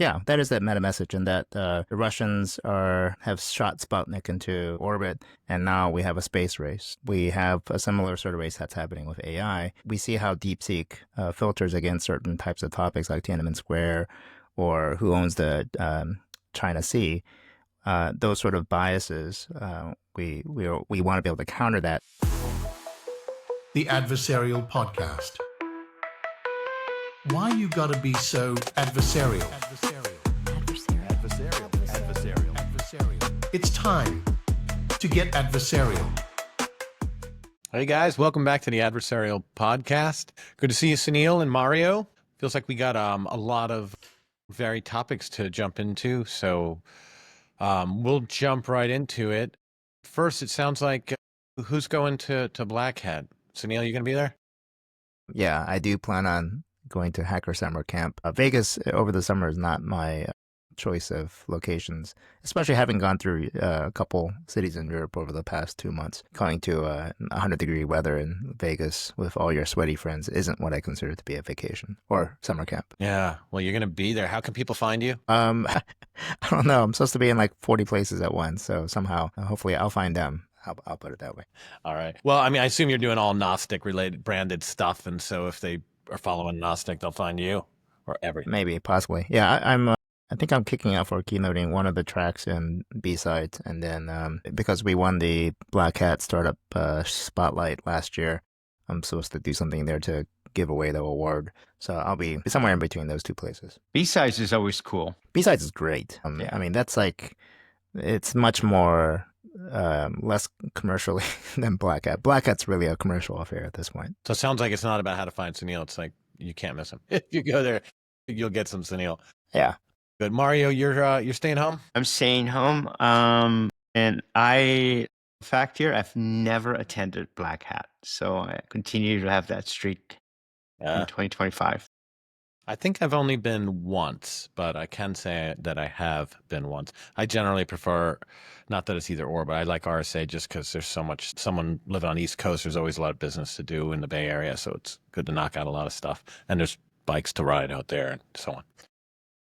Yeah, that is that meta message, and that the Russians have shot Sputnik into orbit, and now we have a space race. We have a similar sort of race that's happening with AI. We see how DeepSeek filters against certain types of topics like Tiananmen Square or who owns the China Sea. Those sort of biases, we want to be able to counter that. The Adversarial Podcast. Why you gotta be so adversarial? Adversarial. It's time to get adversarial. Hey guys, welcome back to the Adversarial Podcast. Good to see you, Sunil and Mario. Feels like we got a lot of varied topics to jump into, so we'll jump right into it. First, it sounds like who's going to BlackHat? Sunil, you gonna be there? Yeah, I do plan on going to Hacker Summer Camp. Vegas over the summer is not my choice of locations, especially having gone through a couple cities in Europe over the past 2 months. Going to 100-degree weather in Vegas with all your sweaty friends isn't what I consider to be a vacation or summer camp. Yeah, well, you're going to be there. How can people find you? I don't know. I'm supposed to be in like 40 places at once, so somehow, hopefully I'll find them. I'll put it that way. All right. Well, I mean, I assume you're doing all Gnostic-related branded stuff, and so if they are following Gnostic, they'll find you or everything. Maybe, possibly. Yeah, I think I'm kicking out for keynoting one of the tracks in B-Sides, and then because we won the BlackHat Startup Spotlight last year, I'm supposed to do something there to give away the award. So I'll be somewhere in between those two places. B-Sides is always cool. B-Sides is great. Yeah. I mean, that's like, it's much more less commercially than BlackHat. BlackHat's really a commercial affair at this point. So it sounds like it's not about how to find Sunil. It's like you can't miss him. If you go there, you'll get some Sunil. Yeah. Good. Mario, you're staying home? I'm staying home. And fact here, I've never attended BlackHat. So I continue to have that streak in 2025. I think I've only been once, but I can say that I have been once. I generally prefer, not that it's either or, but I like RSA just because there's so much, someone living on the East Coast, there's always a lot of business to do in the Bay Area. So it's good to knock out a lot of stuff. And there's bikes to ride out there and so on.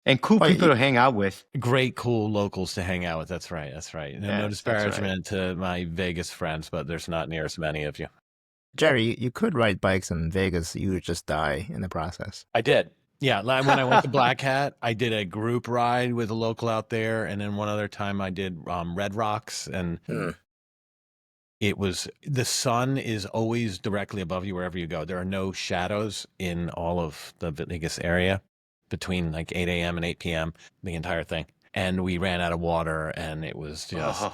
And cool people to hang out with. Great, cool locals to hang out with. That's right. No disparagement to my Vegas friends, but there's not near as many of you. Jerry, you could ride bikes in Vegas. You would just die in the process. I did. Yeah. When I went to BlackHat, I did a group ride with a local out there. And then one other time I did Red Rocks. And it was, the sun is always directly above you wherever you go. There are no shadows in all of the Vegas area between like 8 a.m. and 8 p.m., the entire thing. And we ran out of water and it was just,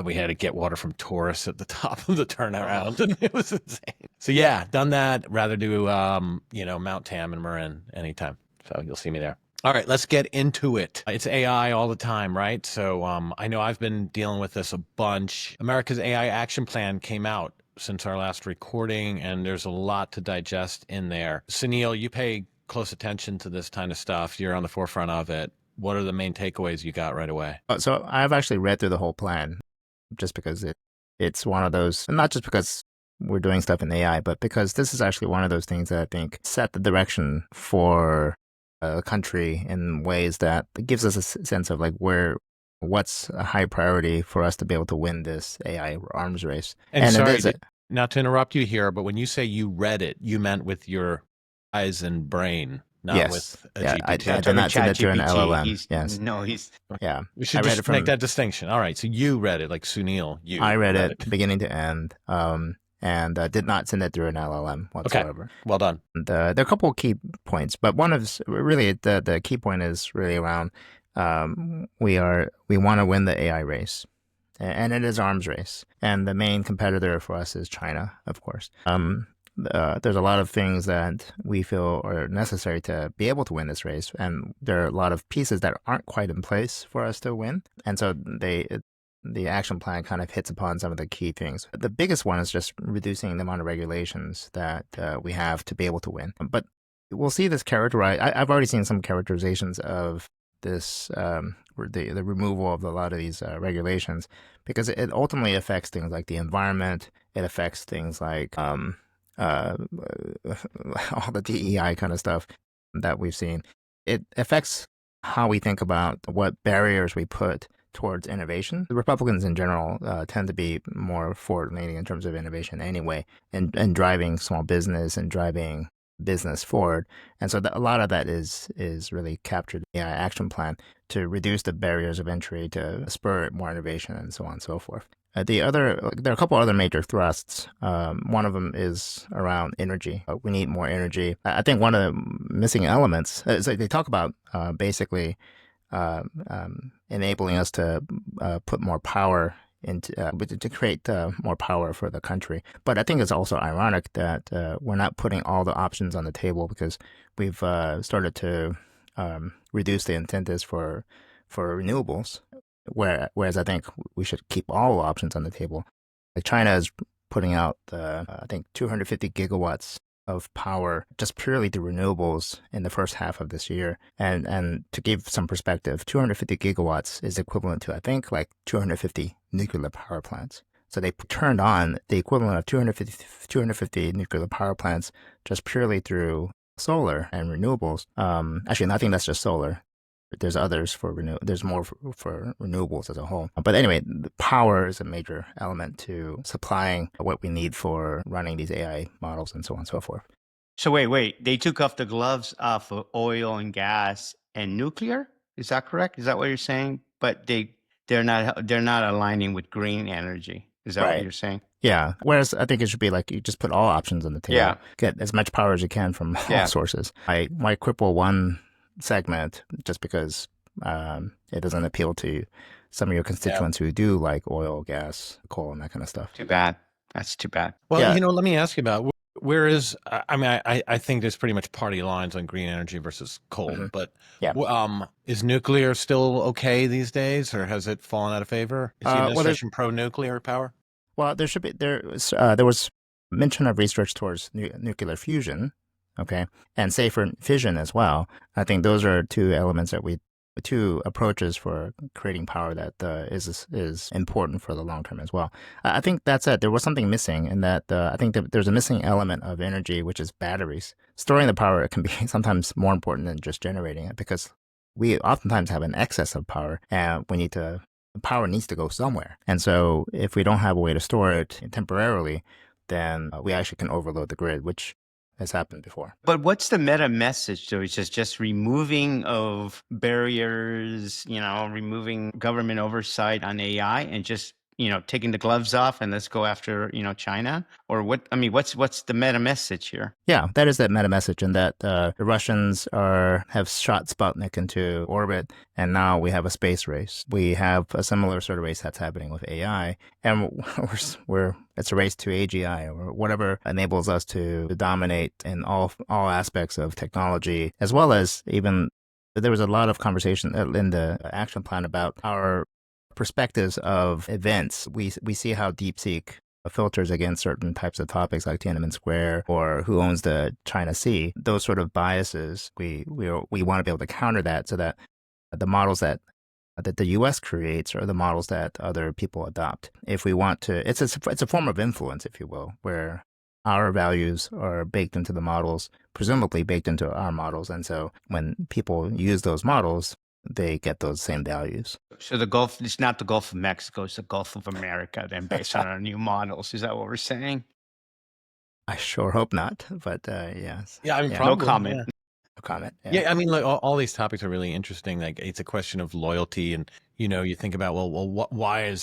we had to get water from tourists at the top of the turnaround. And it was insane. So yeah, done that. Rather do, Mount Tam and Marin anytime. So you'll see me there. All right, let's get into it. It's AI all the time, right? So I know I've been dealing with this a bunch. America's AI Action Plan came out since our last recording, and there's a lot to digest in there. Sunil, you pay close attention to this kind of stuff. You're on the forefront of it. What are the main takeaways you got right away? So I've actually read through the whole plan just because it's one of those, not just because we're doing stuff in AI, but because this is actually one of those things that I think set the direction for a country in ways that gives us a sense of like what's a high priority for us to be able to win this AI arms race. And sorry, not to interrupt you here, but when you say you read it, you meant with your eyes and brain, not with a GPT. I did not send it to an LLM. Yeah. We should just make that distinction. All right. So you read it like Sunil. I read it beginning to end, and did not send it through an LLM whatsoever. Okay. Well done. And, there are a couple of key points, but one of really the key point is really around we want to win the AI race. And it is arms race. And the main competitor for us is China, of course. There's a lot of things that we feel are necessary to be able to win this race. And there are a lot of pieces that aren't quite in place for us to win. And so the action plan kind of hits upon some of the key things. The biggest one is just reducing the amount of regulations that we have to be able to win. But we'll see this characterized. I've already seen some characterizations of this, the removal of a lot of these regulations, because it ultimately affects things like the environment. It affects things like all the DEI kind of stuff that we've seen. It affects how we think about what barriers we put towards innovation. The Republicans in general tend to be more forward-leaning in terms of innovation anyway, and driving small business and driving business forward. And so a lot of that is really captured in the AI action plan to reduce the barriers of entry, to spur more innovation, and so on and so forth. There are a couple other major thrusts. One of them is around energy. We need more energy. I think one of the missing elements is they talk about basically enabling us to put more power into to create more power for the country. But I think it's also ironic that we're not putting all the options on the table, because we've started to reduce the incentives for renewables. Whereas I think we should keep all options on the table. Like China is putting out, I think, 250 gigawatts of power just purely through renewables in the first half of this year. And to give some perspective, 250 gigawatts is equivalent to, I think, like 250 nuclear power plants. So they turned on the equivalent of 250 nuclear power plants just purely through solar and renewables. Actually, I think that's just solar. There's others there's more for renewables as a whole. But anyway, the power is a major element to supplying what we need for running these AI models and so on and so forth. So wait, they took off the gloves off of oil and gas and nuclear? Is that correct? Is that what you're saying? But they're not aligning with green energy. Is that what you're saying? Yeah. Whereas I think it should be like you just put all options on the table. Yeah. Get as much power as you can from all sources. Why cripple one segment just because it doesn't appeal to some of your constituents who do like oil, gas, coal, and that kind of stuff? Too bad. That's too bad. Well, let me ask you about where is, I think there's pretty much party lines on green energy versus coal, but is nuclear still okay these days, or has it fallen out of favor? Is the administration pro-nuclear power? Well, there was mention of research towards nuclear fusion, okay, and safer fission as well. I think those are two approaches for creating power that is important for the long term as well. I think that's it. There was something missing in that. I think that there's a missing element of energy, which is batteries. Storing the power can be sometimes more important than just generating it, because we oftentimes have an excess of power, and power needs to go somewhere. And so if we don't have a way to store it temporarily, then we actually can overload the grid, which has happened before. But what's the meta message, though? It's just removing of barriers, removing government oversight on AI, and just, taking the gloves off and let's go after, China? Or what's the meta message here? Yeah, that is that meta message, and that the Russians have shot Sputnik into orbit, and now we have a space race. We have a similar sort of race that's happening with AI, and it's a race to AGI, or whatever enables us to dominate in all aspects of technology, as well as even there was a lot of conversation in the action plan about our perspectives of events. We see how DeepSeek filters against certain types of topics like Tiananmen Square or who owns the China Sea. Those sort of biases, we want to be able to counter that, so that the models that the U.S. creates are the models that other people adopt. If we want to, it's a form of influence, if you will, where our values are baked into the models, presumably baked into our models. And so when people use those models, they get those same values. So the Gulf, it's not the Gulf of Mexico, it's the Gulf of America, then, based on our new models. Is that what we're saying? I sure hope not, but yes. Yeah, probably, no comment. Yeah. No comment. Yeah, all these topics are really interesting. Like, it's a question of loyalty, and you think about, why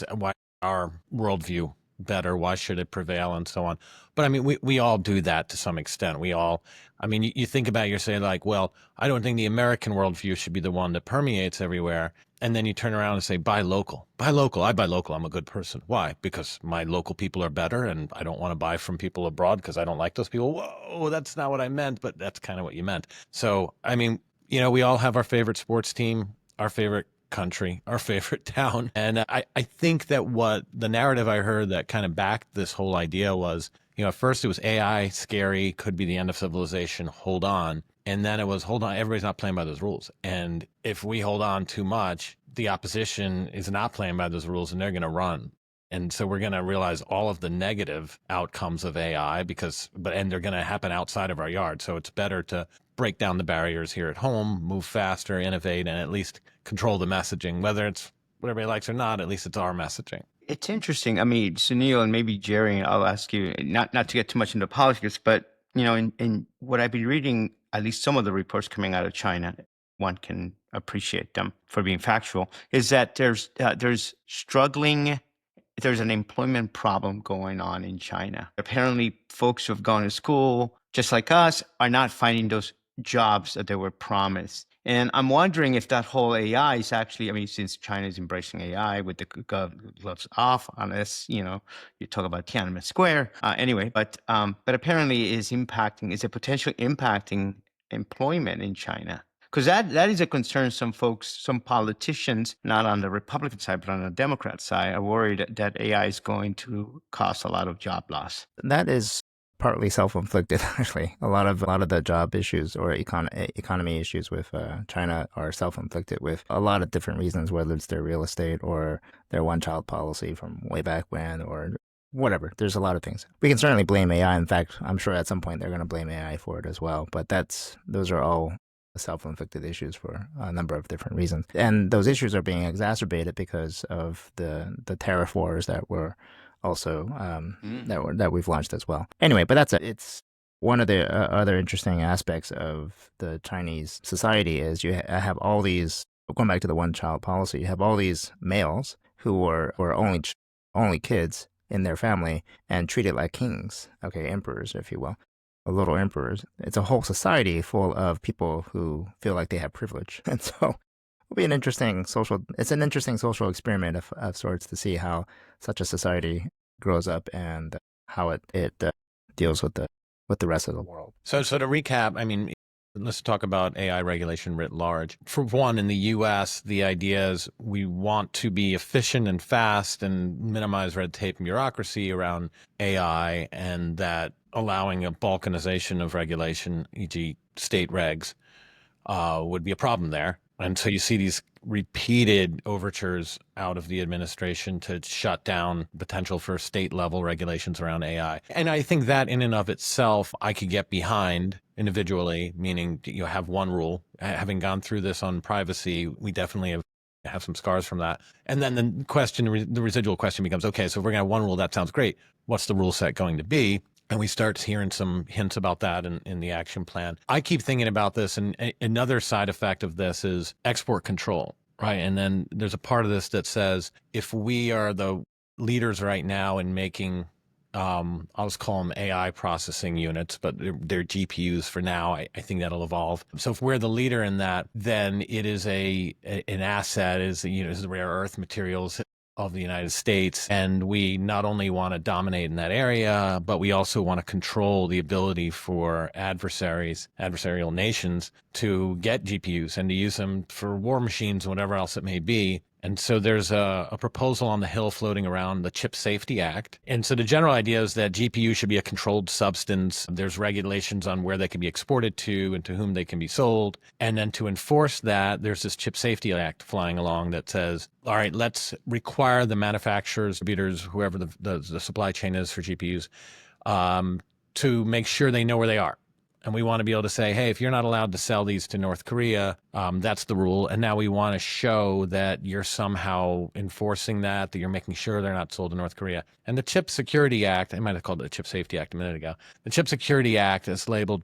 our worldview better? Why should it prevail, and so on? But we all do that to some extent. We all, you think about it, you're saying like, well, I don't think the American worldview should be the one that permeates everywhere. And then you turn around and say, buy local. I buy local. I'm a good person. Why? Because my local people are better, and I don't want to buy from people abroad because I don't like those people. Whoa, that's not what I meant, but that's kind of what you meant. So, we all have our favorite sports team, our favorite country, our favorite town. And I think that what the narrative I heard that kind of backed this whole idea was, at first it was AI, scary, could be the end of civilization, hold on. And then it was, hold on, everybody's not playing by those rules. And if we hold on too much, the opposition is not playing by those rules, and they're going to run. And so we're going to realize all of the negative outcomes of AI and they're going to happen outside of our yard. So it's better to break down the barriers here at home, move faster, innovate, and at least control the messaging, whether it's what everybody likes or not, at least it's our messaging. It's interesting. I mean, Sunil and maybe Jerry, I'll ask you not to get too much into politics, but in what I've been reading, at least some of the reports coming out of China, one can appreciate them for being factual, is that there's an employment problem going on in China. Apparently, folks who have gone to school, just like us, are not finding those jobs that they were promised. And I'm wondering if that whole AI is actually, I mean, since China is embracing AI with the gloves off, unless, you talk about Tiananmen Square. But apparently is a potential impacting employment in China. Because that is a concern. Some folks, some politicians, not on the Republican side, but on the Democrat side, are worried that AI is going to cause a lot of job loss. That is partly self-inflicted, actually. A lot of the job issues or economy issues with China are self-inflicted with a lot of different reasons, whether it's their real estate or their one-child policy from way back when or whatever. There's a lot of things. We can certainly blame AI. In fact, I'm sure at some point they're going to blame AI for it as well. But those are all self-inflicted issues for a number of different reasons. And those issues are being exacerbated because of the tariff wars that were also that we've launched as well. Anyway, but it's one of the other interesting aspects of the Chinese society is you have all these, going back to the one-child policy, you have all these males who are only kids in their family and treated like kings, emperors, if you will. Little emperors. It's a whole society full of people who feel like they have privilege. And so it'll be an interesting social experiment of sorts to see how such a society grows up and how it deals with the rest of the world. So to recap, I mean, let's talk about AI regulation writ large. For one, in the U.S., the idea is we want to be efficient and fast and minimize red tape and bureaucracy around AI, and that allowing a balkanization of regulation, e.g. state regs, would be a problem there. And so you see these repeated overtures out of the administration to shut down potential for state level regulations around AI. And I think that in and of itself, I could get behind individually, meaning you have one rule. Having gone through this on privacy, we definitely have some scars from that. And then the residual question becomes, okay, so if we're going to have one rule, that sounds great. What's the rule set going to be? And we start hearing some hints about that in the action plan. I keep thinking about this, and another side effect of this is export control, right? And then there's a part of this that says, if we are the leaders right now in making, I'll just call them AI processing units, but they're GPUs for now. I think that'll evolve. So if we're the leader in that, then it is an asset, is the rare earth materials of the United States. And we not only want to dominate in that area, but we also want to control the ability for adversarial nations to get GPUs and to use them for war machines and whatever else it may be. And so there's a proposal on the Hill floating around, the Chip Safety Act. And so the general idea is that GPU should be a controlled substance. There's regulations on where they can be exported to and to whom they can be sold. And then to enforce that, there's this Chip Safety Act flying along that says, all right, let's require the manufacturers, distributors, whoever the supply chain is for GPUs, to make sure they know where they are. And we want to be able to say, hey, if you're not allowed to sell these to North Korea, that's the rule. And now we want to show that you're somehow enforcing that you're making sure they're not sold to North Korea. And the Chip Security Act, I might have called it the Chip Safety Act a minute ago. The Chip Security Act, as labeled,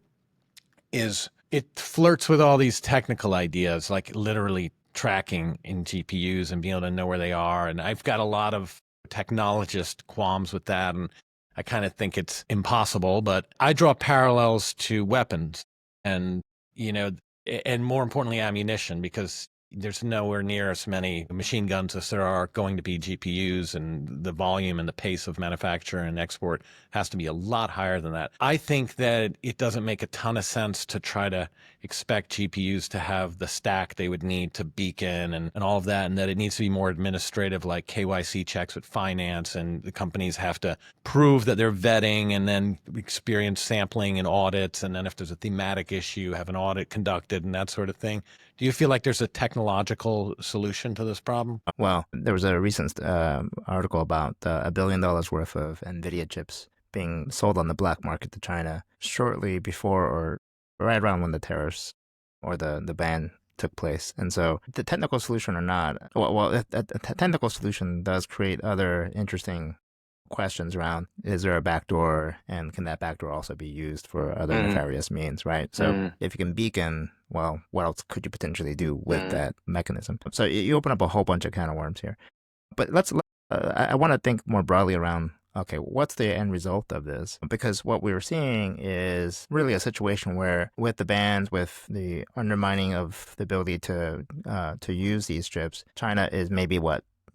it flirts with all these technical ideas, like literally tracking in GPUs and being able to know where they are. And I've got a lot of technologist qualms with that. And I kind of think it's impossible, but I draw parallels to weapons and more importantly, ammunition, because there's nowhere near as many machine guns as there are going to be GPUs, and the volume and the pace of manufacture and export has to be a lot higher than that. I think that it doesn't make a ton of sense to try to expect GPUs to have the stack they would need to beacon and all of that, and that it needs to be more administrative, like KYC checks with finance, and the companies have to prove that they're vetting and then experience sampling and audits, and then if there's a thematic issue, have an audit conducted and that sort of thing. Do you feel like there's a technological solution to this problem? Well, there was a recent article about $1 billion worth of NVIDIA chips being sold on the black market to China shortly before or right around when the tariffs or the ban took place. And so the technical solution or not, a technical solution does create other interesting questions around, is there a backdoor, and can that backdoor also be used for other nefarious means, right? So if you can beacon, well, what else could you potentially do with that mechanism? So you open up a whole bunch of can of worms here. But I want to think more broadly around, okay, what's the end result of this? Because what we're seeing is really a situation where, with the bans, with the undermining of the ability to use these strips, China is maybe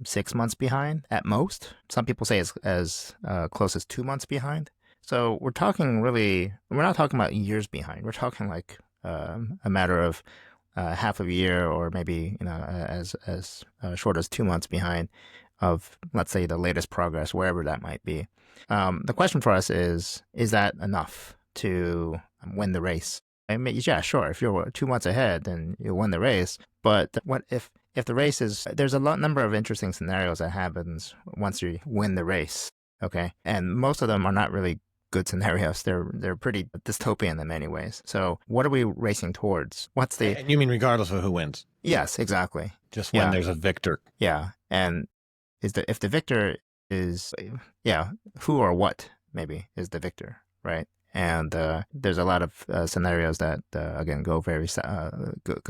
6 months behind at most. Some people say as close as 2 months behind. So we're not talking about years behind. We're talking like a matter of half a year, or maybe as short as 2 months behind of, let's say, the latest progress, wherever that might be. The question for us is that enough to win the race? I mean, yeah, sure. If you're 2 months ahead, then you win the race. But what if the race is, there's a number of interesting scenarios that happens once you win the race, okay? And most of them are not really good scenarios. They're pretty dystopian in many ways. So what are we racing towards? And you mean regardless of who wins? Yes, exactly. Just when there's a victor. Yeah. And if the victor is, who or what maybe is the victor, right? And there's a lot of scenarios that again go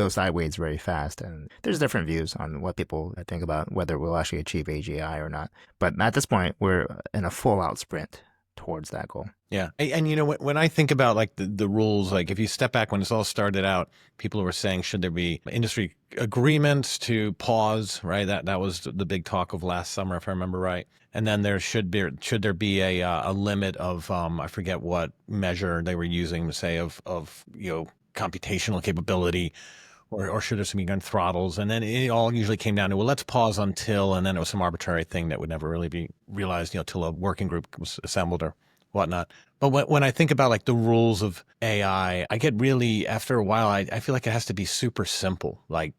sideways very fast, and there's different views on what people think about whether we'll actually achieve AGI or not. But at this point, we're in a full-out sprint towards that goal. Yeah, and when I think about like the rules, like if you step back when this all started out, people were saying, should there be industry agreements to pause, right? That was the big talk of last summer, if I remember right. And then should there be a limit of I forget what measure they were using to say of computational capability, or should there be gun throttles? And then it all usually came down to, well, let's pause until, and then it was some arbitrary thing that would never really be realized, till a working group was assembled or whatnot. But when I think about like the rules of AI, I get really, after a while, I feel like it has to be super simple, like,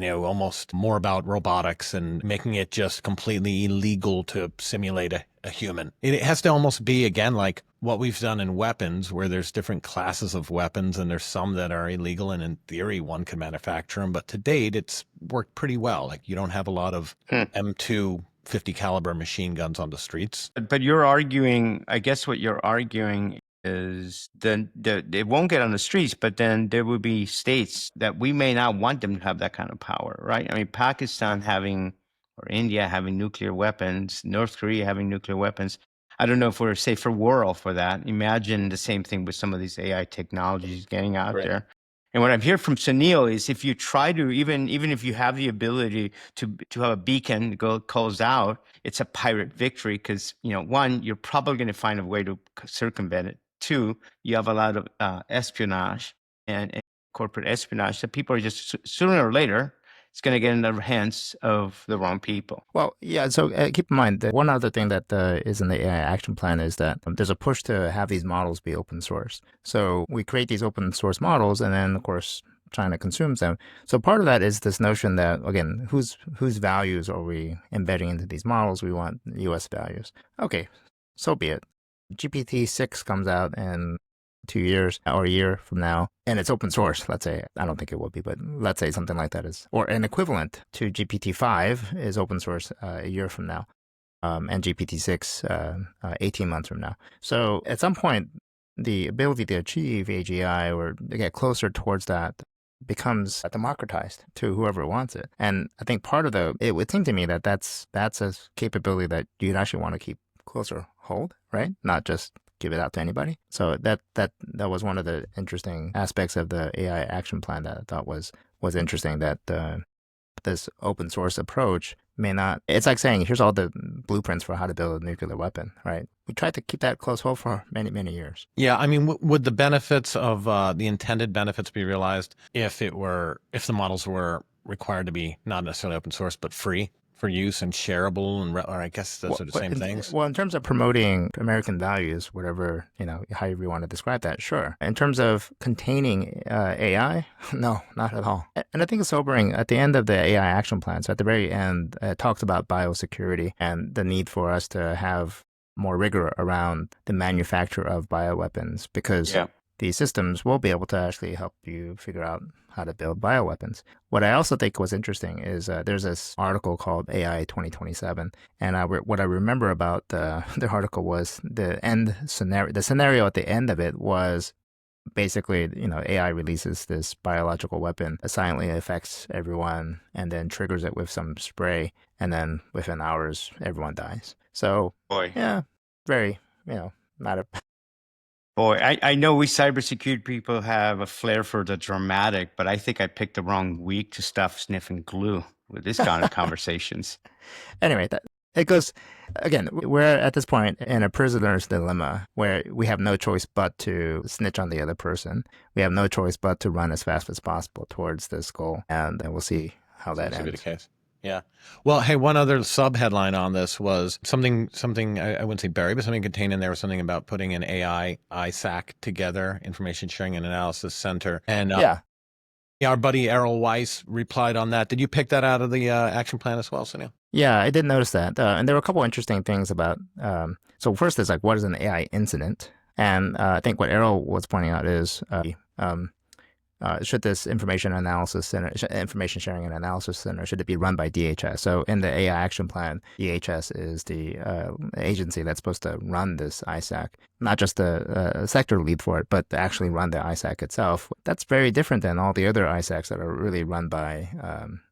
almost more about robotics and making it just completely illegal to simulate a human. It has to almost be, again, like what we've done in weapons, where there's different classes of weapons and there's some that are illegal, and in theory one can manufacture them. But to date, it's worked pretty well. Like you don't have a lot of M2 50 caliber machine guns on the streets. But you're arguing, I guess what you're arguing is then it won't get on the streets, but then there will be states that we may not want them to have that kind of power, right? I mean, Pakistan or India having nuclear weapons, North Korea having nuclear weapons. I don't know if we're safe for world for that. Imagine the same thing with some of these AI technologies getting out there. And what I've heard from Sunil is, if you try to, even if you have the ability to have a beacon calls out, it's a pirate victory, because, one, you're probably going to find a way to circumvent it. Two, you have a lot of espionage and corporate espionage that people are just, sooner or later, it's going to get in the hands of the wrong people. Well, yeah, so keep in mind that one other thing that is in the AI action plan is that there's a push to have these models be open source. So we create these open source models, and then, of course, China consumes them. So part of that is this notion that, again, whose values are we embedding into these models? We want U.S. values. Okay, so be it. GPT-6 comes out in 2 years or a year from now, and it's open source, let's say. I don't think it will be, but let's say something like that is, or an equivalent to GPT-5 is open source a year from now, and GPT-6 18 months from now. So at some point, the ability to achieve AGI or to get closer towards that becomes democratized to whoever wants it. And I think part of it would seem to me that that's a capability that you'd actually want to keep closer hold, right? Not just give it out to anybody. So that was one of the interesting aspects of the AI action plan that I thought was interesting, that this open source approach may not, it's like saying, here's all the blueprints for how to build a nuclear weapon, right? We tried to keep that close hold for many, many years. Yeah, I mean, would the benefits of the intended benefits be realized if the models were required to be not necessarily open source, but free for use and shareable, or I guess those are the same things? Well, in terms of promoting American values, whatever, however you want to describe that, sure. In terms of containing AI, no, not at all. And I think it's sobering. At the end of the AI action plan, so at the very end, it talks about biosecurity and the need for us to have more rigor around the manufacture of bioweapons, because these systems will be able to actually help you figure out how to build bioweapons. What I also think was interesting is there's this article called AI 2027, and what I remember about the article was the end scenario. The scenario at the end of it was basically, AI releases this biological weapon, it silently affects everyone, and then triggers it with some spray, and then within hours, everyone dies. So, Boy. yeah, very, not a. Boy, I know we cybersecurity people have a flair for the dramatic, but I think I picked the wrong week to stop sniffing glue with this kind of conversations. Anyway, it goes, again, we're at this point in a prisoner's dilemma where we have no choice but to snitch on the other person. We have no choice but to run as fast as possible towards this goal, and we'll see how that Seems to be ends. the case. Yeah. Well, hey, one other sub headline on this was something I wouldn't say buried, but something contained in there was something about putting an AI-ISAC together, Information Sharing and Analysis Center. And Yeah. Our buddy Errol Weiss replied on that. Did you pick that out of the action plan as well, Sunil? Yeah, I did notice that. And there were a couple interesting things about, so first is like, what is an AI incident? And I think what Errol was pointing out is, should this information sharing and analysis center, should it be run by DHS? So in the AI action plan, DHS is the agency that's supposed to run this ISAC, not just the sector lead for it, but to actually run the ISAC itself. That's very different than all the other ISACs that are really run by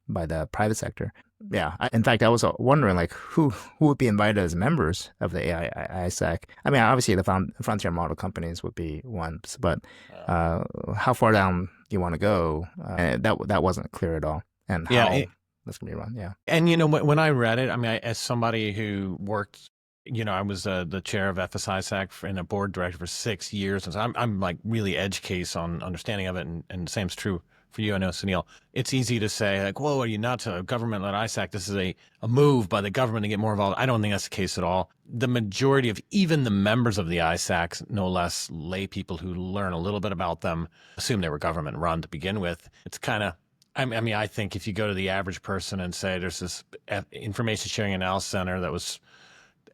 the private sector. Yeah. In fact, I was wondering, like, who would be invited as members of the AI-ISAC? I mean, obviously, the frontier model companies would be ones, but how far down you want to go, that wasn't clear at all. And how that's going to be run, yeah. And, when I read it, I mean, as somebody who worked, I was the chair of FSISAC and a board director for 6 years. And so I'm like really edge case on understanding of it. And the same's true for you, I know, Sunil. It's easy to say, like, whoa, are you nuts? A government-led ISAC, this is a move by the government to get more involved. I don't think that's the case at all. The majority of even the members of the ISACs, no less lay people who learn a little bit about them, assume they were government run to begin with. It's kind of, I mean, I think if you go to the average person and say there's this information sharing analysis center that was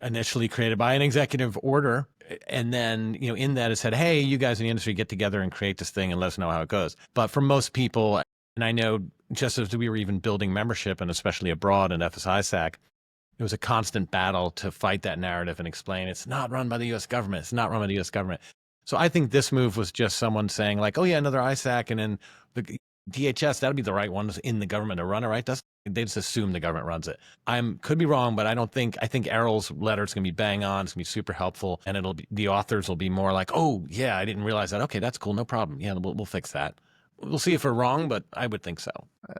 initially created by an executive order, and then, in that it said, hey, you guys in the industry get together and create this thing and let us know how it goes. But for most people, and I know just as we were even building membership, and especially abroad in FSISAC, it was a constant battle to fight that narrative and explain it's not run by the U.S. government. It's not run by the U.S. government. So I think this move was just someone saying like, oh yeah, another ISAC, and then the DHS, that'll be the right one in the government to run it, right? They just assume the government runs it. Could be wrong, but I think Errol's letter is going to be bang on. It's going to be super helpful. And the authors will be more like, oh yeah, I didn't realize that. Okay, that's cool. No problem. Yeah, we'll fix that. We'll see if we're wrong, but I would think so.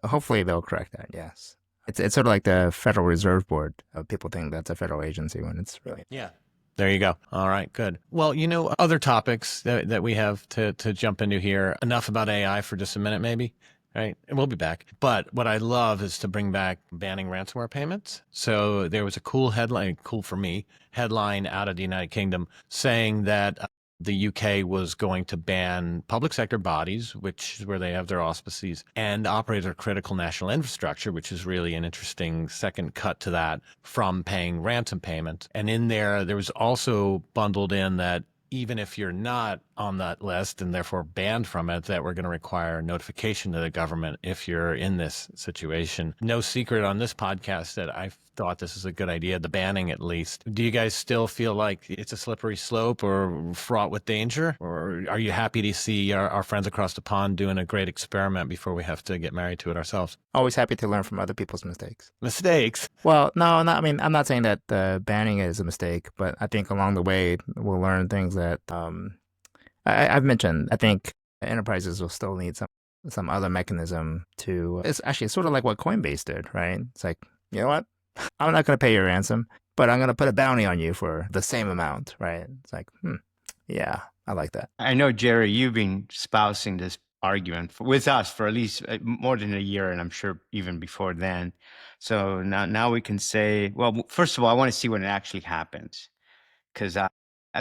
Hopefully they'll correct that. Yes. It's sort of like the Federal Reserve Board. People think that's a federal agency when it's really. Yeah. There you go. All right, good. Well, other topics that we have to jump into here. Enough about AI for just a minute, maybe. Right. And we'll be back. But what I love is to bring back banning ransomware payments. So there was a cool headline, cool for me, headline out of the United Kingdom saying that the UK was going to ban public sector bodies, which is where they have their auspices, and operators of critical national infrastructure, which is really an interesting second cut to that, from paying ransom payments. And in there was also bundled in that even if you're not on that list and therefore banned from it, that we're going to require notification to the government if you're in this situation. No secret on this podcast that I thought this is a good idea, the banning at least. Do you guys still feel like it's a slippery slope or fraught with danger? Or are you happy to see our friends across the pond doing a great experiment before we have to get married to it ourselves? Always happy to learn from other people's mistakes. Mistakes? Well, no, I mean, I'm not saying that banning is a mistake, but I think along the way we'll learn things that I've mentioned. I think enterprises will still need some other mechanism to. It's actually sort of like what Coinbase did, right? It's like, you know what? I'm not going to pay your ransom, but I'm going to put a bounty on you for the same amount, right? It's like, yeah, I like that. I know, Jerry, you've been espousing this argument with us for at least more than a year, and I'm sure even before then. So now we can say, well, first of all, I want to see when it actually happens, because at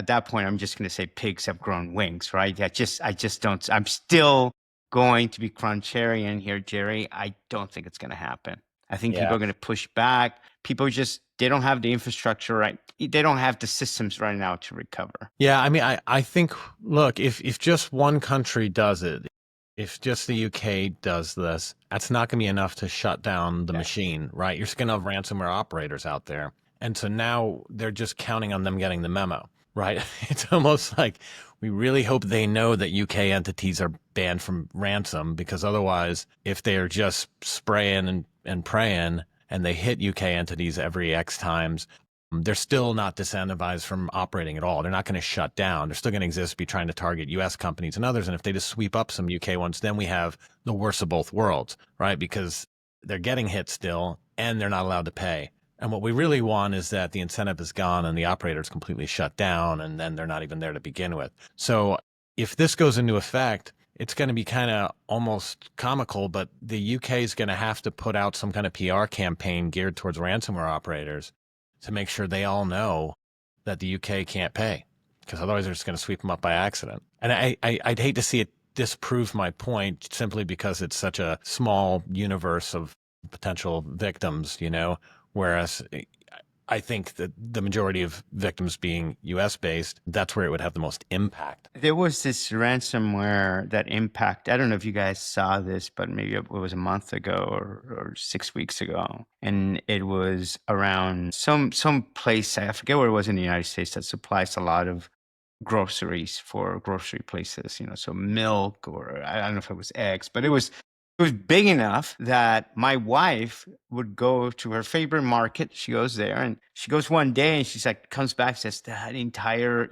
that point, I'm just going to say pigs have grown wings, right? I just don't. I'm still going to be contrarian here, Jerry. I don't think it's going to happen. I think Yeah. people are going to push back. People just, they don't have the infrastructure right. They don't have the systems right now to recover. Yeah, I mean, I think, look, if just one country does it, if just the UK does this, that's not going to be enough to shut down the machine, right? You're just going to have ransomware operators out there. And so now they're just counting on them getting the memo, right? It's almost like we really hope they know that UK entities are banned from ransom, because otherwise, if they're just spraying and praying and they hit UK entities every X times, they're still not disincentivized from operating at all. They're not going to shut down. They're still going to exist, be trying to target U.S. companies and others. And if they just sweep up some UK ones, then we have the worst of both worlds, right? Because they're getting hit still and they're not allowed to pay. And what we really want is that the incentive is gone and the operator's completely shut down, and then they're not even there to begin with. So if this goes into effect, it's going to be kind of almost comical, but the UK is going to have to put out some kind of PR campaign geared towards ransomware operators to make sure they all know that the UK can't pay, because otherwise they're just going to sweep them up by accident. And I'd hate to see it disprove my point simply because it's such a small universe of potential victims, whereas I think that the majority of victims being US based, that's where it would have the most impact. There was this ransomware that I don't know if you guys saw this, but maybe it was a month ago or 6 weeks ago. And it was around some place, I forget where it was in the United States, that supplies a lot of groceries for grocery places, so milk, or I don't know if it was eggs, but it was big enough that my wife would go to her favorite market. She goes there, and she goes one day, and she's like, comes back, says that entire,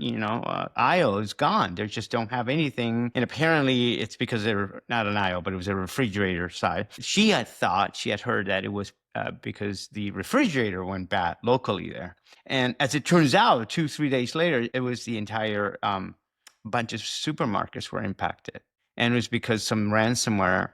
aisle is gone. They just don't have anything. And apparently it's because they're not an aisle, but it was a refrigerator side. She had heard that it was because the refrigerator went bad locally there. And as it turns out, 2-3 days later, it was the entire bunch of supermarkets were impacted. And it was because some ransomware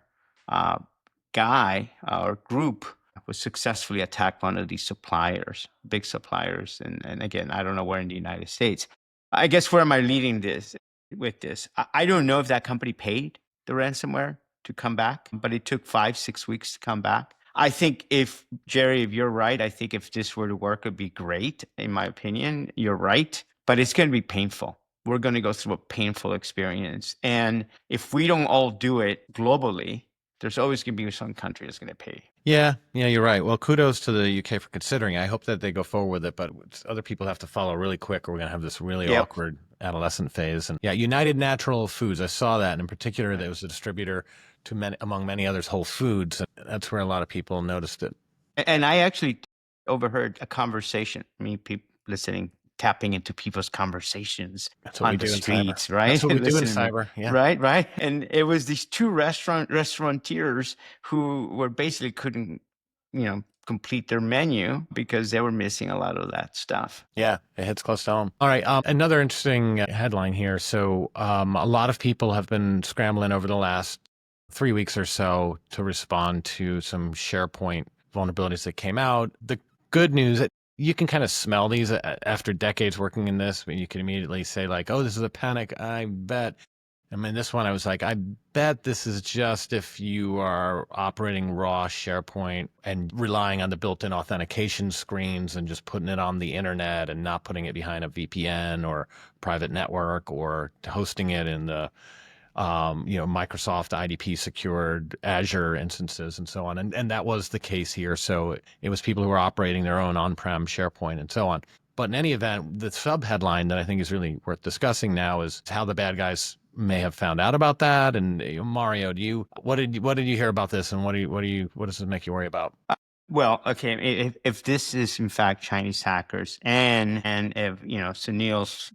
guy or group was successfully attacked one of these suppliers, big suppliers. And again, I don't know where in the United States. I guess where am I leading this with this? I don't know if that company paid the ransomware to come back, but it took 5-6 weeks to come back. I think if you're right, I think if this were to work, it'd be great. In my opinion, you're right, but it's going to be painful. We're going to go through a painful experience. And if we don't all do it globally, there's always going to be some country that's going to pay. Yeah, you're right. Well, kudos to the UK for considering. I hope that they go forward with it, but other people have to follow really quick, or we're going to have this really awkward adolescent phase. And yeah, United Natural Foods, I saw that. And in particular, there was a distributor to among many others, Whole Foods. And that's where a lot of people noticed it. And I actually overheard a conversation, people listening, tapping into people's conversations on the streets, right? That's what we do in cyber. Yeah. Right. And it was these two restaurateurs who were basically couldn't, complete their menu because they were missing a lot of that stuff. Yeah, it hits close to home. All right, another interesting headline here. So a lot of people have been scrambling over the last 3 weeks or so to respond to some SharePoint vulnerabilities that came out. The good news, you can kind of smell these after decades working in this, but you can immediately say like, oh, this is a panic. I bet. I mean, this one, I was like, I bet this is just if you are operating raw SharePoint and relying on the built-in authentication screens and just putting it on the internet and not putting it behind a VPN or private network, or hosting it in the Microsoft IDP secured Azure instances and so on. And that was the case here. So it was people who were operating their own on-prem SharePoint and so on. But in any event, the sub-headline that I think is really worth discussing now is how the bad guys may have found out about that. And Mario, what did you hear about this, and what does it make you worry about? Well, okay, if this is in fact Chinese hackers, and if Sunil's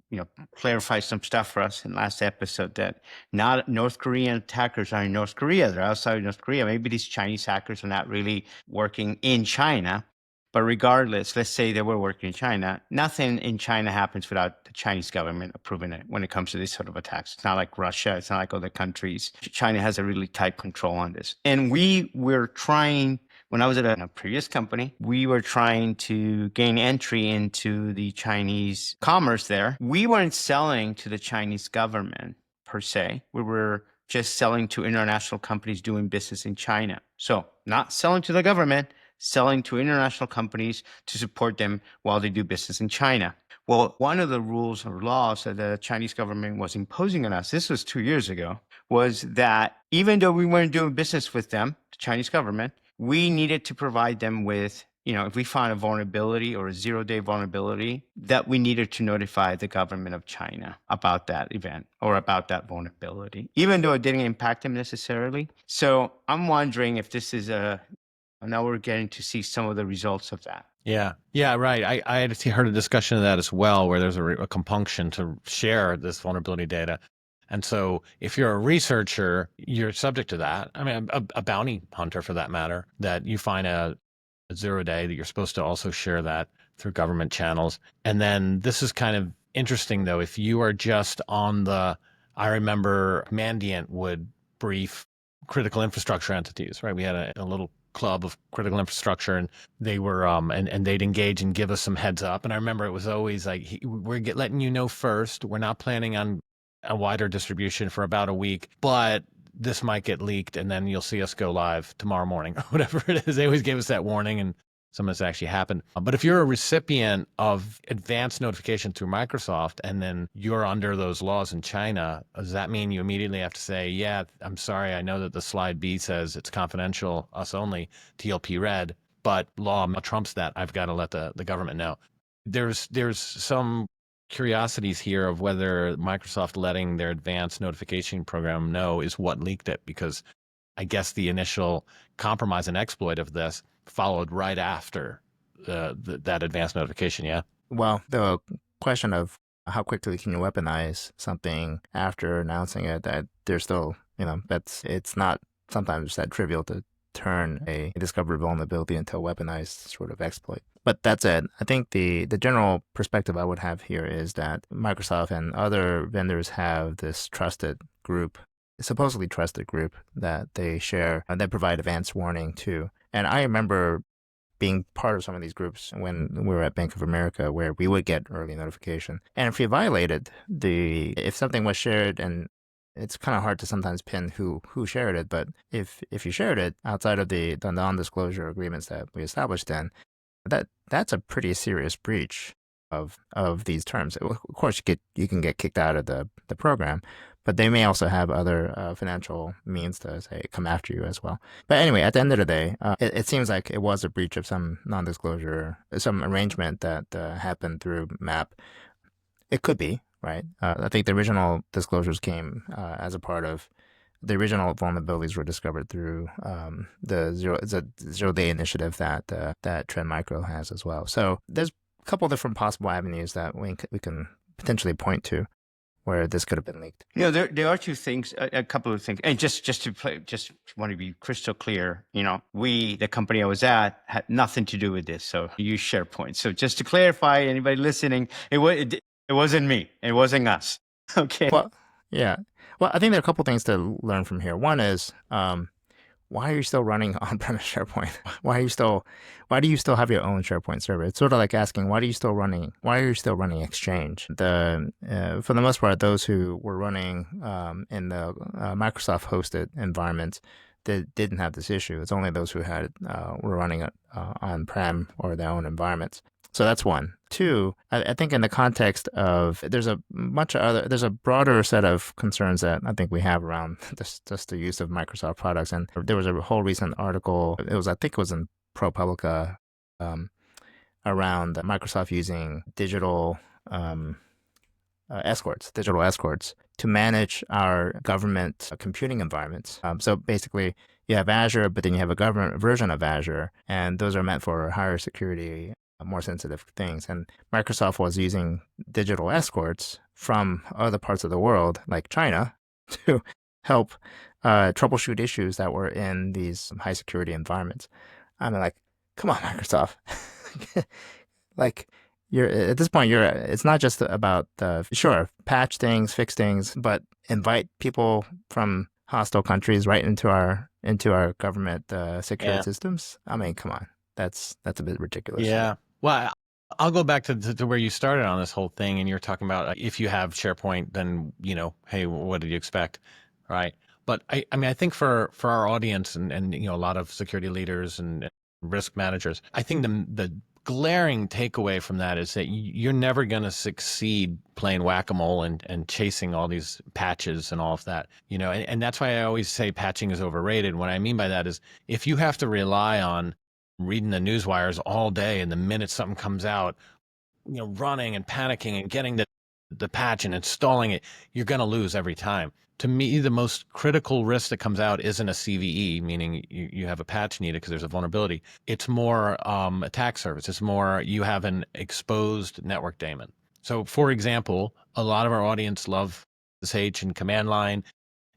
clarified some stuff for us in last episode that not North Korean attackers are in North Korea, they're outside North Korea. Maybe these Chinese hackers are not really working in China. But regardless, let's say they were working in China. Nothing in China happens without the Chinese government approving it when it comes to this sort of attacks. It's not like Russia. It's not like other countries. China has a really tight control on this. And we were trying, when I was at a previous company, we were trying to gain entry into the Chinese commerce there. We weren't selling to the Chinese government per se. We were just selling to international companies doing business in China. So not selling to the government, selling to international companies to support them while they do business in China. Well, one of the rules or laws that the Chinese government was imposing on us, this was 2 years ago, was that even though we weren't doing business with them, the Chinese government, we needed to provide them with, if we found a vulnerability or a 0-day vulnerability, that we needed to notify the government of China about that event or about that vulnerability, even though it didn't impact them necessarily. So I'm wondering if this is now we're getting to see some of the results of that. Yeah, right. I had heard a discussion of that as well, where there's a compunction to share this vulnerability data. And so if you're a researcher, you're subject to that. I mean, a bounty hunter for that matter, that you find a 0-day that you're supposed to also share that through government channels. And then this is kind of interesting, though, if you are just on I remember Mandiant would brief critical infrastructure entities, right? We had a little club of critical infrastructure, and they were and they'd engage and give us some heads up. And I remember it was always like, we're letting you know first, we're not planning on a wider distribution for about a week, but this might get leaked, and then you'll see us go live tomorrow morning or whatever it is. They always gave us that warning, and some of this actually happened. But if you're a recipient of advanced notification through Microsoft, and then you're under those laws in China, does that mean you immediately have to say, yeah, I'm sorry, I know that the slide B says it's confidential, us only, TLP red, but law trumps that. I've got to let the government know. There's some curiosities here of whether Microsoft letting their advanced notification program know is what leaked it, because I guess the initial compromise and exploit of this followed right after that advanced notification. Yeah. Well, the question of how quickly can you weaponize something after announcing it, that there's still, it's not sometimes that trivial to turn a discovered vulnerability into a weaponized sort of exploit. But that said, I think the general perspective I would have here is that Microsoft and other vendors have this trusted group, supposedly trusted group, that they share and they provide advance warning to. And I remember being part of some of these groups when we were at Bank of America, where we would get early notification. And if you violated if something was shared, and it's kind of hard to sometimes pin who shared it, but if you shared it outside of the non-disclosure agreements that we established, then that's a pretty serious breach of these terms. Of course, you can get kicked out of the program, but they may also have other financial means to, say, come after you as well. But anyway, at the end of the day, it seems like it was a breach of some non-disclosure, some arrangement that happened through MAP. It could be, right? I think the original disclosures came as a part of the original vulnerabilities were discovered through the 0-day initiative that Trend Micro has as well. So there's a couple different possible avenues that we can potentially point to where this could have been leaked. There are two things, a couple of things, and just want to be crystal clear. We, the company I was at, had nothing to do with this. So we use SharePoint. So just to clarify, anybody listening, it wasn't me, it wasn't us. Okay. Well, yeah. Well, I think there are a couple things to learn from here. One is, why are you still running on-premise SharePoint? Why do you still have your own SharePoint server? It's sort of like asking, why are you still running Exchange? For the most part, those who were running in the Microsoft-hosted environment, they didn't have this issue. It's only those who were running it on-prem or their own environments. So that's one. Two, I think in the context of, there's a broader set of concerns that I think we have around just the use of Microsoft products. And there was a whole recent article, I think it was in ProPublica, around Microsoft using digital escorts to manage our government computing environments. So basically, you have Azure, but then you have a government version of Azure, and those are meant for higher security, more sensitive things. And Microsoft was using digital escorts from other parts of the world, like China, to help troubleshoot issues that were in these high security environments. I'm like, come on, Microsoft. Like, at this point, it's not just about patch things, fix things, but invite people from hostile countries right into our government security systems. I mean, come on. That's a bit ridiculous. Yeah. Well, I'll go back to where you started on this whole thing, and you're talking about if you have SharePoint, then, hey, what did you expect, right? But I mean, I think for our audience and a lot of security leaders and risk managers. I think the glaring takeaway from that is that you're never going to succeed playing whack-a-mole and chasing all these patches and all of that, and that's why I always say patching is overrated. What I mean by that is if you have to rely on reading the news wires all day and the minute something comes out, running and panicking and getting the patch and installing it, you're going to lose every time. To me, the most critical risk that comes out isn't a CVE, meaning you have a patch needed because there's a vulnerability. It's more attack surface. It's more you have an exposed network daemon. So, for example, a lot of our audience love SSH and command line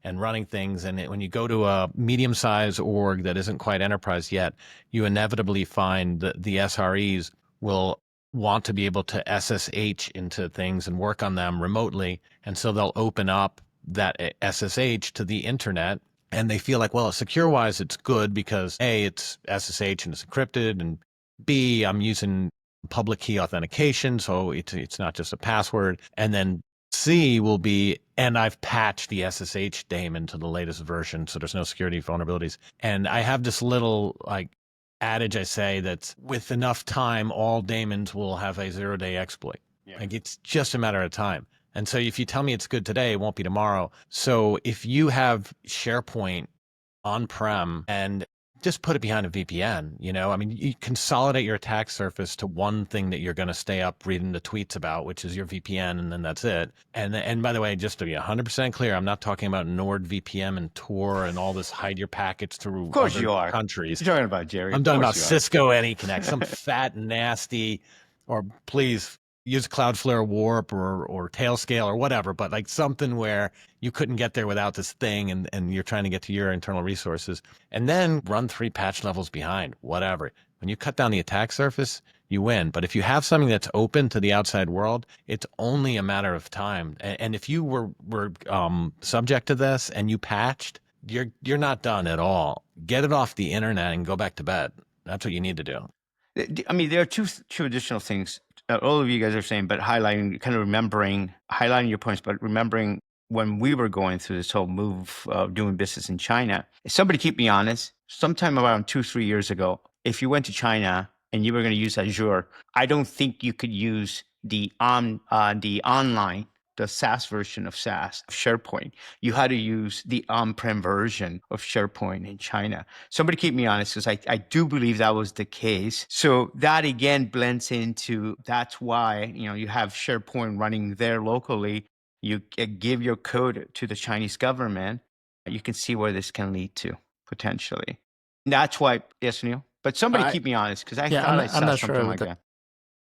and running things. And when you go to a medium-sized org that isn't quite enterprise yet, you inevitably find that the SREs will want to be able to SSH into things and work on them remotely. And so they'll open up that SSH to the internet, and they feel like, well, secure-wise, it's good because A, it's SSH and it's encrypted, and B, I'm using public key authentication, so it's not just a password. And then C will be, and I've patched the SSH daemon to the latest version, so there's no security vulnerabilities. And I have this little adage I say that's with enough time, all daemons will have a 0-day exploit. Yeah. It's just a matter of time. And so if you tell me it's good today, it won't be tomorrow. So if you have SharePoint on-prem and just put it behind a VPN, you consolidate your attack surface to one thing that you're going to stay up reading the tweets about, which is your VPN, and then that's it. And by the way, just to be 100% clear, I'm not talking about NordVPN and Tor and all this hide your packets through other countries. You're talking about, Jerry. I'm talking about Cisco AnyConnect, some fat, nasty, or please use Cloudflare Warp or Tailscale or whatever, but something where you couldn't get there without this thing and you're trying to get to your internal resources, and then run 3 patch levels behind, whatever. When you cut down the attack surface, you win. But if you have something that's open to the outside world, it's only a matter of time. And if you were subject to this and you patched, you're not done at all. Get it off the internet and go back to bed. That's what you need to do. I mean, there are two additional things all of you guys are saying, but highlighting your points, but remembering when we were going through this whole move of doing business in China. Somebody keep me honest, sometime around 2-3 years ago, if you went to China and you were going to use Azure, I don't think you could use the SaaS version of SharePoint. You had to use the on-prem version of SharePoint in China. Somebody keep me honest, because I do believe that was the case. So that again blends into, that's why, you have SharePoint running there locally. You give your code to the Chinese government. You can see where this can lead to potentially. And that's why, yes, Neil? But somebody keep me honest, because I thought I saw something sure like that.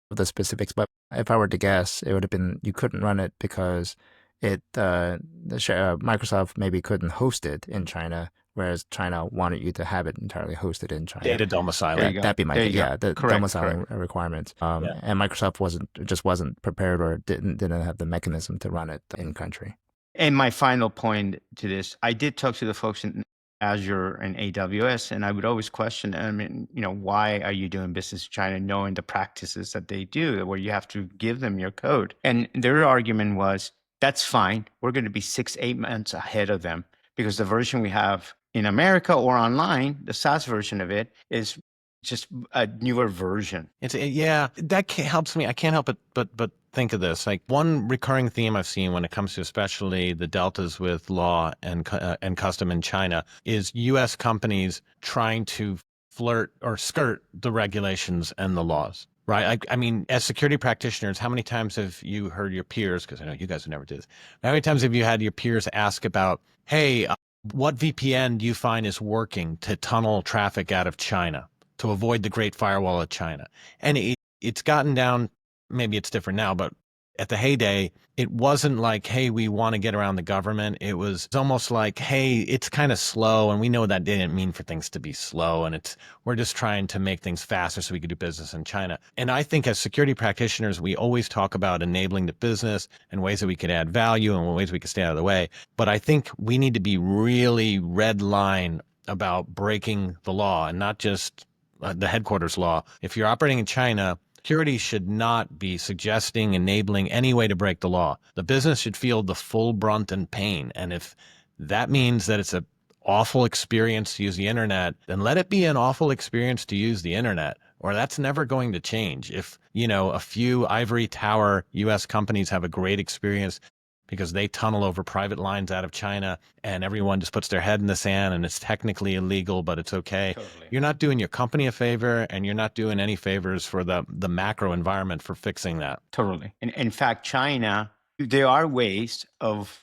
The specifics, but if I were to guess, it would have been you couldn't run it because Microsoft maybe couldn't host it in China, whereas China wanted you to have it entirely hosted in China. Data domiciling. That'd be my the domiciling requirements. And Microsoft wasn't prepared or didn't have the mechanism to run it in country. And my final point to this, I did talk to the folks in Azure and AWS, and I would always question, why are you doing business in China knowing the practices that they do, where you have to give them your code? And their argument was, that's fine. We're going to be 6-8 months ahead of them because the version we have in America or online, the SaaS version of it, is just a newer version. That helps me. I can't help but think of this. Like one recurring theme I've seen when it comes to especially the deltas with law and custom in China is U.S. companies trying to flirt or skirt the regulations and the laws. Right. I mean, as security practitioners, how many times have you heard your peers, because I know you guys would never do this, how many times have you had your peers ask about, hey, what VPN do you find is working to tunnel traffic out of China to avoid the Great Firewall of China? And it's gotten down, maybe it's different now, but at the heyday, it wasn't like, hey, we want to get around the government. It was almost like, hey, it's kind of slow. And we know that didn't mean for things to be slow. And we're just trying to make things faster so we could do business in China. And I think as security practitioners, we always talk about enabling the business and ways that we could add value and ways we could stay out of the way. But I think we need to be really red line about breaking the law and not just the headquarters law. If you're operating in China, security should not be suggesting, enabling any way to break the law. The business should feel the full brunt and pain. And if that means that it's a awful experience to use the internet, then let it be an awful experience to use the internet, or that's never going to change. If, a few ivory tower US companies have a great experience because they tunnel over private lines out of China and everyone just puts their head in the sand and it's technically illegal, but it's okay. Totally. You're not doing your company a favor, and you're not doing any favors for the macro environment for fixing that. Totally. And in fact, China, there are ways of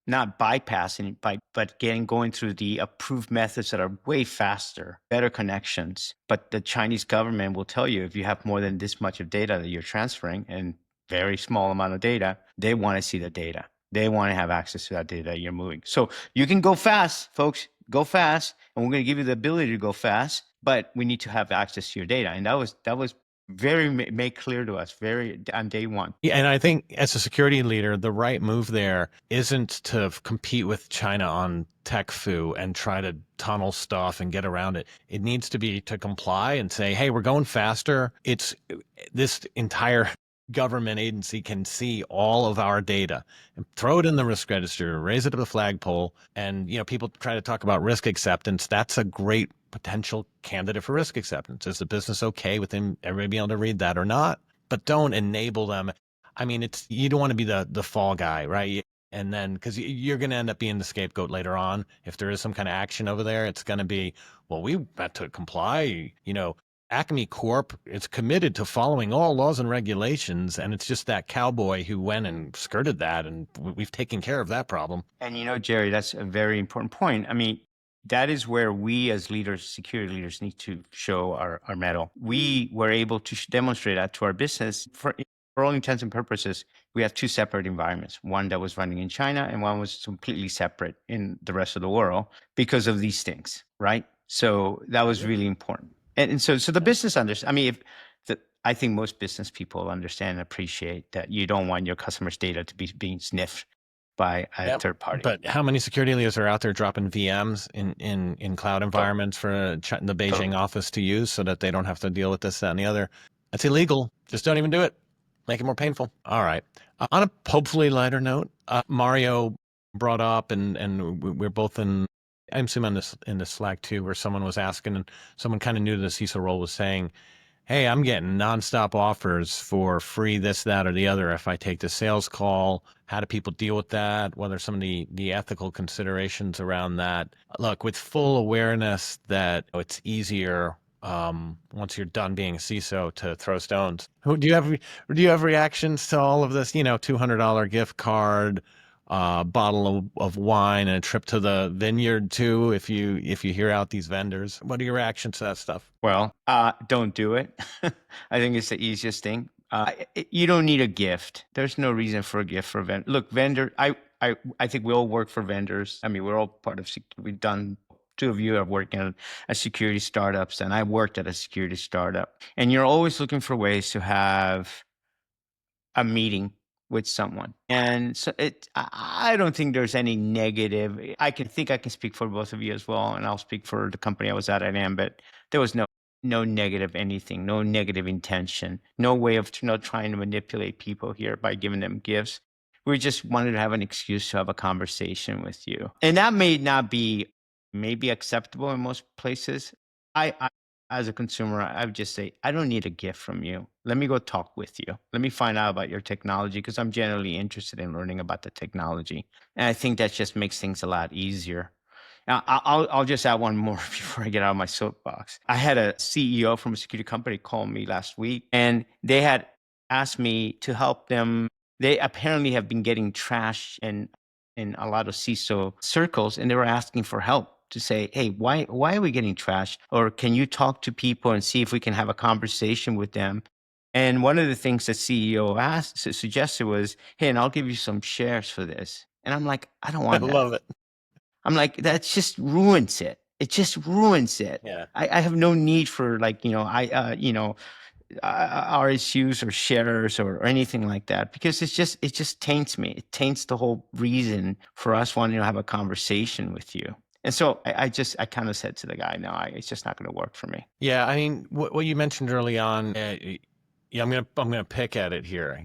not bypassing it, but going through the approved methods that are way faster, better connections. But the Chinese government will tell you if you have more than this much of data that you're transferring, and very small amount of data, they want to see the data. They want to have access to that data you're moving. So you can go fast, folks, go fast, and we're going to give you the ability to go fast, but we need to have access to your data. And that was very made clear to us very on day one. Yeah, and I think as a security leader, the right move there isn't to compete with China on tech foo and try to tunnel stuff and get around it. It needs to be to comply and say, hey, we're going faster. It's this entire government agency can see all of our data and throw it in the risk register, raise it to the flagpole. And, people try to talk about risk acceptance. That's a great potential candidate for risk acceptance. Is the business okay with everybody being able to read that or not? But don't enable them. I mean, you don't want to be the fall guy, right? And then, because you're going to end up being the scapegoat later on. If there is some kind of action over there, it's going to be, well, we had to comply, Acme Corp is committed to following all laws and regulations, and it's just that cowboy who went and skirted that, and we've taken care of that problem. And Jerry, that's a very important point. I mean, that is where we as leaders, security leaders, need to show our mettle. We were able to demonstrate that to our business. For all intents and purposes, we have two separate environments, one that was running in China and one was completely separate in the rest of the world because of these things, right? So that was really important. And so the business understands. I mean, I think most business people understand and appreciate that you don't want your customers' data to be being sniffed by a third party. But how many security leaders are out there dropping VMs in cloud environments for the Beijing office to use so that they don't have to deal with this, that, and the other? That's illegal. Just don't even do it. Make it more painful. All right. On a hopefully lighter note, Mario brought up, and we're both I'm assuming in the Slack too, where someone was asking, and someone kind of new to the CISO role was saying, hey, I'm getting nonstop offers for free this, that, or the other if I take the sales call. How do people deal with that? What are some of the ethical considerations around that? Look, with full awareness that it's easier once you're done being a CISO to throw stones. Do you have reactions to all of this? $200 gift card, bottle of wine, and a trip to the vineyard too. If you hear out these vendors, what are your reactions to that stuff? Well, don't do it. I think it's the easiest thing. You don't need a gift. There's no reason for a gift for a vendor. Look, I think we all work for vendors. I mean, we're all part of. We've done. Two of you are working at security startups, and I worked at a security startup. And you're always looking for ways to have a meeting with someone. And so I don't think there's any negative. I can speak for both of you as well, and I'll speak for the company I was at Ambit. There was no negative anything, no negative intention, no way of trying to manipulate people here by giving them gifts. We just wanted to have an excuse to have a conversation with you. And that may not be maybe acceptable in most places. I as a consumer, I would just say, I don't need a gift from you. Let me go talk with you. Let me find out about your technology, because I'm generally interested in learning about the technology. And I think that just makes things a lot easier. Now, I'll just add one more before I get out of my soapbox. I had a CEO from a security company call me last week, and they had asked me to help them. They apparently have been getting trashed in a lot of CISO circles, and they were asking for help to say, hey, why are we getting trashed? Or can you talk to people and see if we can have a conversation with them? And one of the things the CEO suggested was, hey, and I'll give you some shares for this. And I'm like, I don't want that. I love it. I'm like, that just ruins it. It just ruins it. Yeah. I have no need for RSUs or shares or anything like that, because it just taints me. It taints the whole reason for us wanting to have a conversation with you. And so I kind of said to the guy, no, it's just not going to work for me. Yeah, I mean, what you mentioned early on, I'm gonna pick at it here.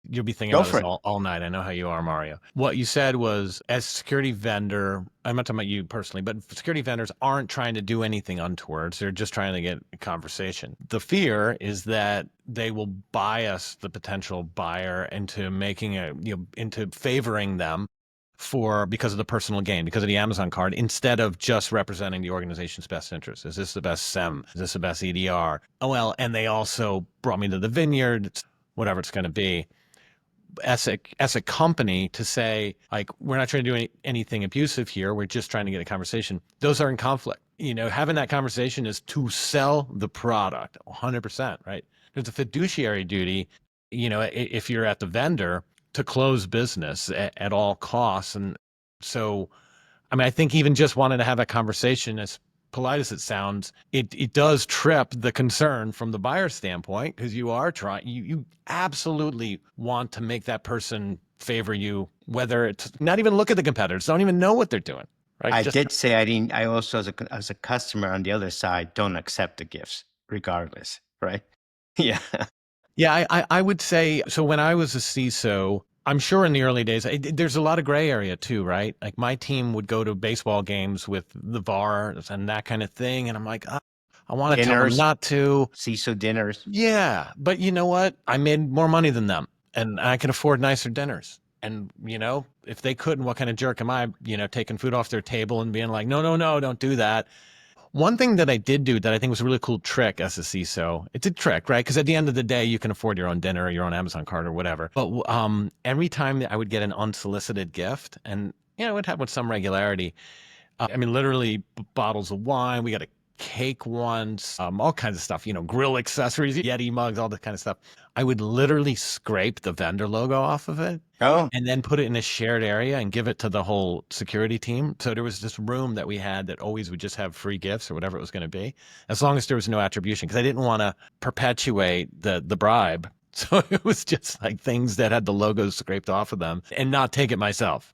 You'll be thinking Go about for this it. all night. I know how you are, Mario. What you said was, as security vendor, I'm not talking about you personally, but security vendors aren't trying to do anything untowards. They're just trying to get a conversation. The fear is that they will bias the potential buyer into making into favoring them because of the personal gain, because of the Amazon card, instead of just representing the organization's best interest. Is this the best SEM? Is this the best EDR? Oh, well, and they also brought me to the vineyard, whatever it's going to be. As a company, to say, like, we're not trying to do anything abusive here, we're just trying to get a conversation, those are in conflict. Having that conversation is to sell the product 100%, right? There's a fiduciary duty, if you're at the vendor, to close business at all costs. And so, I mean, I think even just wanting to have a conversation, as polite as it sounds, it does trip the concern from the buyer standpoint, because you are trying, you absolutely want to make that person favor you, whether it's not even look at the competitors, don't even know what they're doing. Right? I did say I didn't. I also, as a customer on the other side, don't accept the gifts regardless, right? Yeah. Yeah, I would say, so when I was a CISO, I'm sure in the early days, there's a lot of gray area too, right? Like, my team would go to baseball games with the VAR and that kind of thing. And I'm like, I want to tell them not to. CISO dinners. Yeah. But you know what? I made more money than them, and I can afford nicer dinners. And, if they couldn't, what kind of jerk am I, taking food off their table and being like, no, don't do that. One thing that I did do that I think was a really cool trick as a CISO, it's a trick, right? Because at the end of the day, you can afford your own dinner or your own Amazon card or whatever. But every time that I would get an unsolicited gift, and it would happen with some regularity. I mean, literally bottles of wine. We got a cake once, all kinds of stuff, grill accessories, Yeti mugs, all that kind of stuff. I would literally scrape the vendor logo off of it. Oh. And then put it in a shared area and give it to the whole security team. So there was this room that we had that always would just have free gifts or whatever it was going to be, as long as there was no attribution, because I didn't want to perpetuate the bribe. So it was just like things that had the logos scraped off of them, and not take it myself.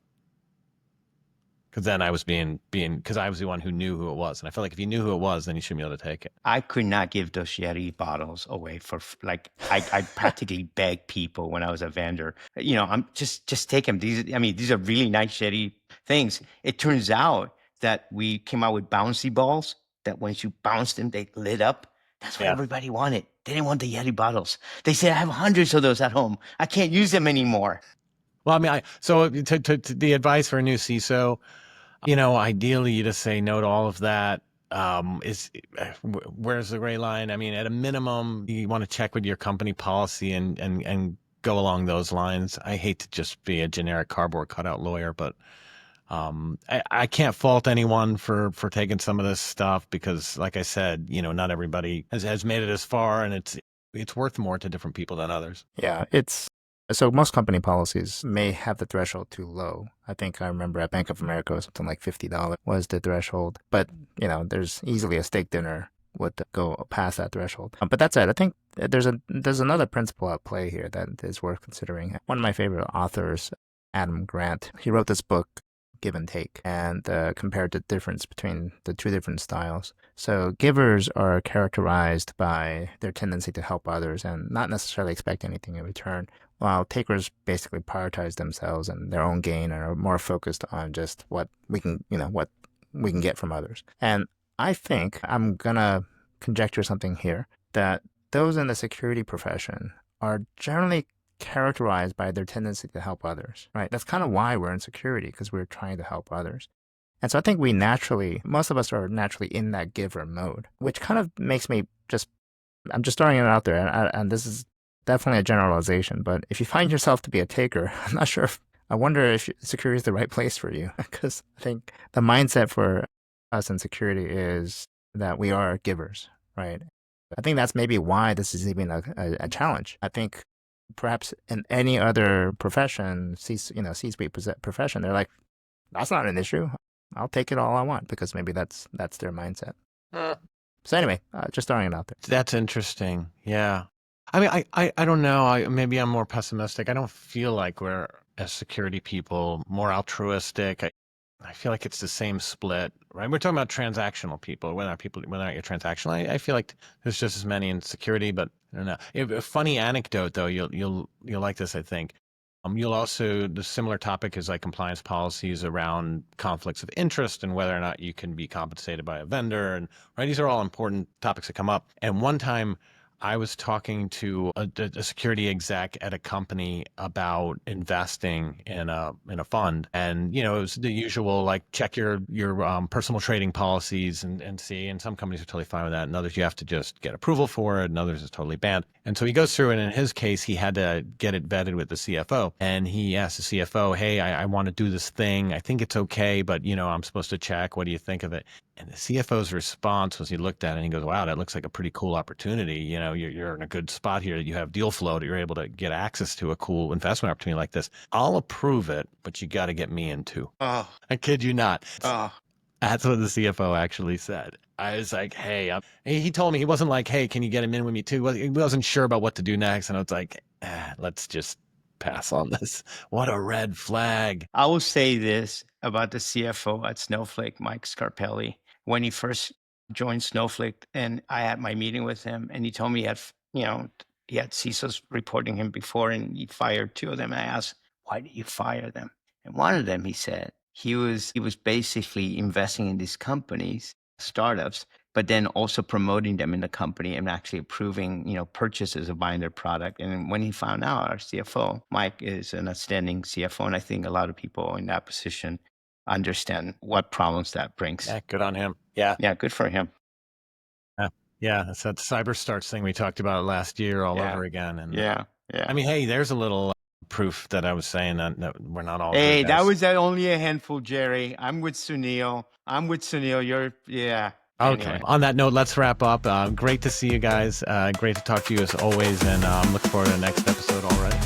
Because then I was because I was the one who knew who it was. And I felt like if you knew who it was, then you shouldn't be able to take it. I could not give those Yeti bottles away for, like, I practically begged people when I was a vendor, I'm just take them. These are really nice Yeti things. It turns out that we came out with bouncy balls that once you bounced them, they lit up. That's what everybody wanted. They didn't want the Yeti bottles. They said, I have hundreds of those at home. I can't use them anymore. Well, I mean, so to the advice for a new CISO, ideally you just say no to all of that. Where's the gray line? I mean, at a minimum, you want to check with your company policy and go along those lines. I hate to just be a generic cardboard cutout lawyer, but I can't fault anyone for taking some of this stuff, because, like I said, not everybody has made it as far, and it's worth more to different people than others. Yeah, so most company policies may have the threshold too low. I think I remember at Bank of America, something like $50 was the threshold. But, there's easily a steak dinner would go past that threshold. But that said, I think there's another principle at play here that is worth considering. One of my favorite authors, Adam Grant, he wrote this book, Give and Take, and compared the difference between the two different styles. So givers are characterized by their tendency to help others and not necessarily expect anything in return, while takers basically prioritize themselves and their own gain and are more focused on just what we can get from others. And I think I'm gonna conjecture something here, that those in the security profession are generally characterized by their tendency to help others, right? That's kind of why we're in security, because we're trying to help others. And so I think most of us are naturally in that giver mode, which kind of makes me I'm just throwing it out there, and this is definitely a generalization, but if you find yourself to be a taker, I wonder if security is the right place for you, because I think the mindset for us in security is that we are givers, right? I think that's maybe why this is even a challenge. I think perhaps in any other profession, C-suite profession, they're like, that's not an issue. I'll take it all I want, because maybe that's their mindset. So anyway, just throwing it out there. That's interesting. Yeah. I mean, I don't know. Maybe I'm more pessimistic. I don't feel like we're, as security people, more altruistic. I feel like it's the same split, right? We're talking about transactional people. When are you transactional? I feel like there's just as many in security, but I don't know. A funny anecdote, though. You'll like this, I think. You'll also, the similar topic is like compliance policies around conflicts of interest and whether or not you can be compensated by a vendor. And right, these are all important topics that come up. And one time I was talking to a security exec at a company about investing in a fund, and it was the usual, like, check your personal trading policies and see. And some companies are totally fine with that, and others you have to just get approval for it, and others is totally banned. And so he goes through it, and in his case, he had to get it vetted with the CFO, and he asked the CFO, "Hey, I want to do this thing. I think it's okay, but I'm supposed to check. What do you think of it?" And the CFO's response was, he looked at it and he goes, "Wow, that looks like a pretty cool opportunity. You're in a good spot here. You have deal flow that you're able to get access to a cool investment opportunity like this. I'll approve it, but you got to get me in too." Oh, I kid you not. oh. That's what the CFO actually said. I was like, "Hey," he told me, he wasn't like, "Hey, can you get him in with me too?" He wasn't sure about what to do next. And I was like, let's just pass on this. What a red flag. I will say this about the CFO at Snowflake, Mike Scarpelli. When he first joined Snowflake, and I had my meeting with him, and he told me he had CISOs reporting him before, and he fired 2 of them. And I asked, "Why did you fire them?" And one of them, he said, he was basically investing in these companies, startups, but then also promoting them in the company and actually approving, purchases of buying their product. And when he found out, our CFO, Mike, is an outstanding CFO, and I think a lot of people in that position understand what problems that brings. Yeah, good on him. Yeah. Yeah, good for him. Yeah, that's that cyber starts thing we talked about last year all Yeah. over again. And Yeah. I mean, hey, there's a little proof that I was saying that we're not all Hey, good that guys. was only a handful, Jerry. I'm with Sunil. Yeah. Okay. Anyway. On that note, let's wrap up. Great to see you guys. Great to talk to you as always. And I'm looking forward to the next episode already.